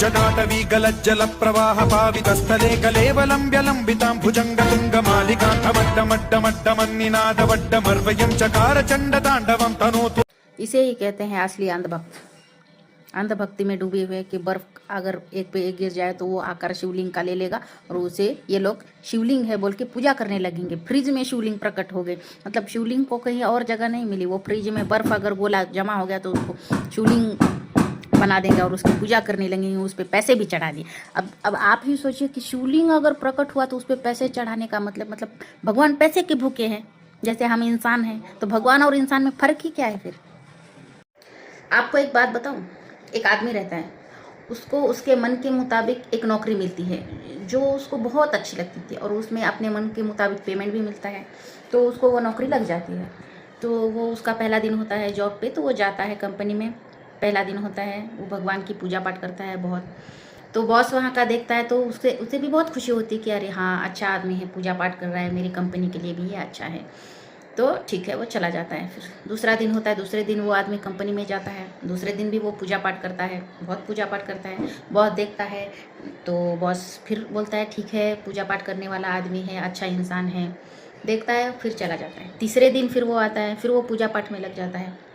जटाटवी गलज्जल प्रवाह पावितस्थले कलेवलम्ब्यलम्बितां भुजङ्गतुङ्गमालिकान्तमड्डमड्डमड्डमन्निनादवड्डमर्वयं चकार चण्डताण्डवं तनोतु। इसे ही कहते हैं असली अंधभक्त। अंधभक्ति में डूबे हुए कि बर्फ अगर एक पे एक गिर जाए तो वो आकर शिवलिंग का ले लेगा और उसे ये लोग शिवलिंग है बोल के पूजा करने लगेंगे। फ्रिज में शिवलिंग प्रकट हो गए, मतलब शिवलिंग को कहीं और जगह नहीं मिली, वो फ्रिज में बर्फ अगर गोला जमा हो गया तो उसको शिवलिंग बना देंगे और उसकी पूजा करने लगेंगे, उस पर पैसे भी चढ़ा दिए। अब आप ही सोचिए कि शिवलिंग अगर प्रकट हुआ तो उस पर पैसे चढ़ाने का मतलब भगवान पैसे के भूखे हैं, जैसे हम इंसान हैं, तो भगवान और इंसान में फ़र्क ही क्या है फिर। आपको एक बात बताऊं, एक आदमी रहता है, उसको उसके मन के मुताबिक एक नौकरी मिलती है जो उसको बहुत अच्छी लगती थी और उसमें अपने मन के मुताबिक पेमेंट भी मिलता है, तो उसको वो नौकरी लग जाती है। तो वो उसका पहला दिन होता है जॉब पे, तो वो जाता है कंपनी में, पहला दिन होता है, वो भगवान की पूजा पाठ करता है बहुत। तो बॉस वहाँ का देखता है तो उसे भी बहुत खुशी होती है कि अरे हाँ, अच्छा आदमी है, पूजा पाठ कर रहा है, मेरी कंपनी के लिए भी ये अच्छा है, तो ठीक है, वो चला जाता है। फिर दूसरा दिन होता है, दूसरे दिन वो आदमी कंपनी में जाता है, दूसरे दिन भी वो पूजा पाठ करता है, बहुत पूजा पाठ करता है, बहुत देखता है। तो बॉस फिर बोलता है ठीक है, पूजा पाठ करने वाला आदमी है, अच्छा इंसान है, देखता है, फिर चला जाता है। तीसरे दिन फिर वो आता है, फिर वो पूजा पाठ में लग जाता है।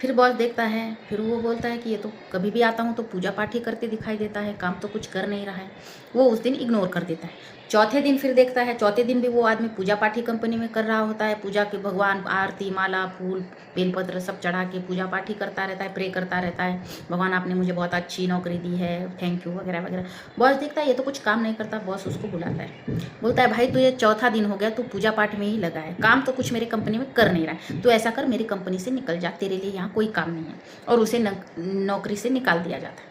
फिर बॉस देखता है, फिर वो बोलता है कि ये तो कभी भी आता हूँ तो पूजा पाठ ही करते दिखाई देता है, काम तो कुछ कर नहीं रहा है, वो उस दिन इग्नोर कर देता है। चौथे दिन फिर देखता है, चौथे दिन भी वो आदमी पूजा पाठ ही कंपनी में कर रहा होता है, पूजा के भगवान आरती माला फूल बेलपत्र सब चढ़ा के पूजा पाठ ही करता रहता है, प्रे करता रहता है, भगवान आपने मुझे बहुत अच्छी नौकरी दी है, थैंक यू वगैरह वगैरह। बॉस देखता है ये तो कुछ काम नहीं करता, बॉस उसको बुलाता है, बोलता है भाई तुझे चौथा दिन हो गया, तू पूजा पाठ में ही लगा है, काम तो कुछ मेरे कंपनी में कर नहीं रहा है, तो ऐसा कर मेरी कंपनी से निकल जा, तेरे लिए यहाँ कोई काम नहीं है, और उसे नौकरी से निकाल दिया जाता है।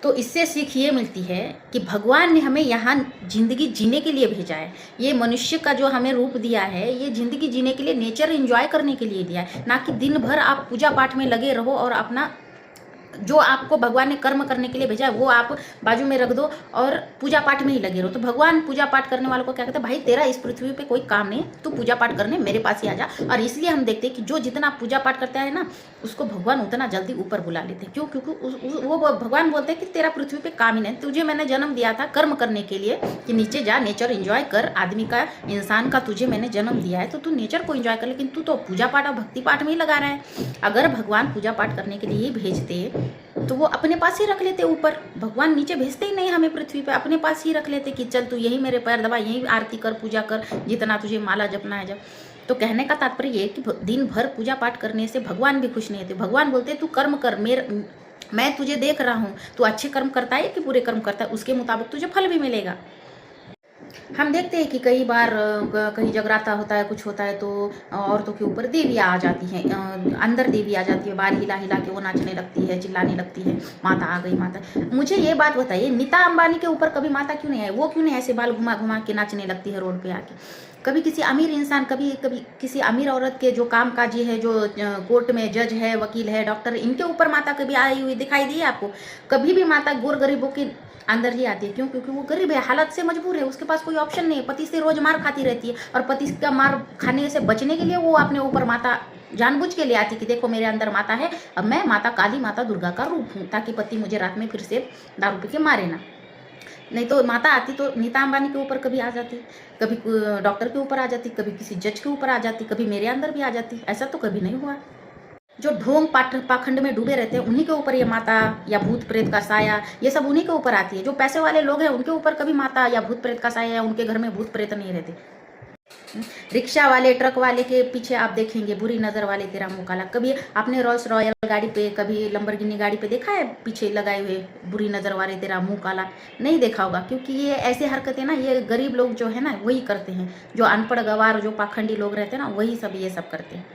तो इससे सीख ये मिलती है कि भगवान ने हमें यहाँ ज़िंदगी जीने के लिए भेजा है, ये मनुष्य का जो हमें रूप दिया है, ये ज़िंदगी जीने के लिए, नेचर एंजॉय करने के लिए दिया है, ना कि दिन भर आप पूजा पाठ में लगे रहो और अपना जो आपको भगवान ने कर्म करने के लिए भेजा है वो आप बाजू में रख दो और पूजा पाठ में ही लगे रहो। तो भगवान पूजा पाठ करने वालों को क्या कहते हैं, भाई तेरा इस पृथ्वी पे कोई काम नहीं, तू पूजा पाठ करने मेरे पास ही आ जा। और इसलिए हम देखते हैं कि जो जितना पूजा पाठ करता है ना, उसको भगवान उतना जल्दी ऊपर बुला लेते हैं। क्यों? क्योंकि वो भगवान बोलते हैं कि तेरा पृथ्वी पे काम ही नहीं, तुझे मैंने जन्म दिया था कर्म करने के लिए, कि नीचे जा, नेचर एंजॉय कर, आदमी का, इंसान का तुझे मैंने जन्म दिया है, तो तू नेचर को एंजॉय कर, लेकिन तू तो पूजा पाठ और भक्ति पाठ में ही लगा रहा है। अगर भगवान पूजा पाठ करने के लिए ही भेजते तो वो अपने पास ही रख लेते ऊपर, भगवान नीचे भेजते ही नहीं हमें पृथ्वी पे, अपने पास ही रख लेते कि चल तू यही मेरे पैर दबा, यही आरती कर, पूजा कर, जितना तुझे माला जपना है जब। तो कहने का तात्पर्य ये कि दिन भर पूजा पाठ करने से भगवान भी खुश नहीं होते। भगवान बोलते तू कर्म कर, मैं तुझे देख रहा हूँ, तू अच्छे कर्म करता है कि बुरे कर्म करता है, उसके मुताबिक तुझे फल भी मिलेगा। हम देखते हैं कि कई बार कहीं जगराता होता है, कुछ होता है, तो औरतों के ऊपर देवियाँ आ जाती हैं, अंदर देवी आ जाती है, बाल हिला हिला के वो नाचने लगती है, चिल्लाने लगती है, माता आ गई माता। मुझे ये बात बताइए, नीता अंबानी के ऊपर कभी माता क्यों नहीं आई? वो क्यों नहीं ऐसे बाल घुमा घुमा के नाचने लगती है रोड पे आके? कभी किसी अमीर इंसान, कभी किसी अमीर औरत के जो कामकाजी है, जो कोर्ट में जज है, वकील है, डॉक्टर, इनके ऊपर माता कभी आई हुई दिखाई दी है आपको? कभी भी माता गोर गरीबों के अंदर ही आती है। क्यों? क्योंकि वो गरीब है, हालत से मजबूर है, उसके पास कोई ऑप्शन नहीं है, पति से रोज मार खाती रहती है, और पति का मार खाने से बचने के लिए वो अपने ऊपर माता जानबूझ के ले आती कि देखो मेरे अंदर माता है, अब मैं माता काली, माता दुर्गा का रूप हूँ, ताकि पति मुझे रात में फिर से दारू पी के मारे ना। नहीं तो माता आती तो नीता अंबानी के ऊपर कभी आ जाती, कभी डॉक्टर के ऊपर आ जाती, कभी किसी जज के ऊपर आ जाती, कभी मेरे अंदर भी आ जाती। ऐसा तो कभी नहीं हुआ। जो ढोंग पाखंड में डूबे रहते हैं उन्हीं के ऊपर ये माता या भूत प्रेत का साया, ये सब उन्हीं के ऊपर आती है। जो पैसे वाले लोग हैं उनके ऊपर कभी माता या भूत प्रेत का साया, या उनके घर में भूत प्रेत नहीं रहते। रिक्शा वाले, ट्रक वाले के पीछे आप देखेंगे बुरी नज़र वाले तेरा मुंह काला। कभी आपने रॉल्स रॉयल गाड़ी पे, कभी लंबरगिनी गाड़ी पे देखा है पीछे लगाए हुए बुरी नज़र वाले तेरा मुंह काला? नहीं देखा होगा, क्योंकि ये ऐसे हरकतें ना ये गरीब लोग जो है ना वही करते हैं, जो अनपढ़ गवार, जो पाखंडी लोग रहते हैं ना वही सब ये सब करते हैं।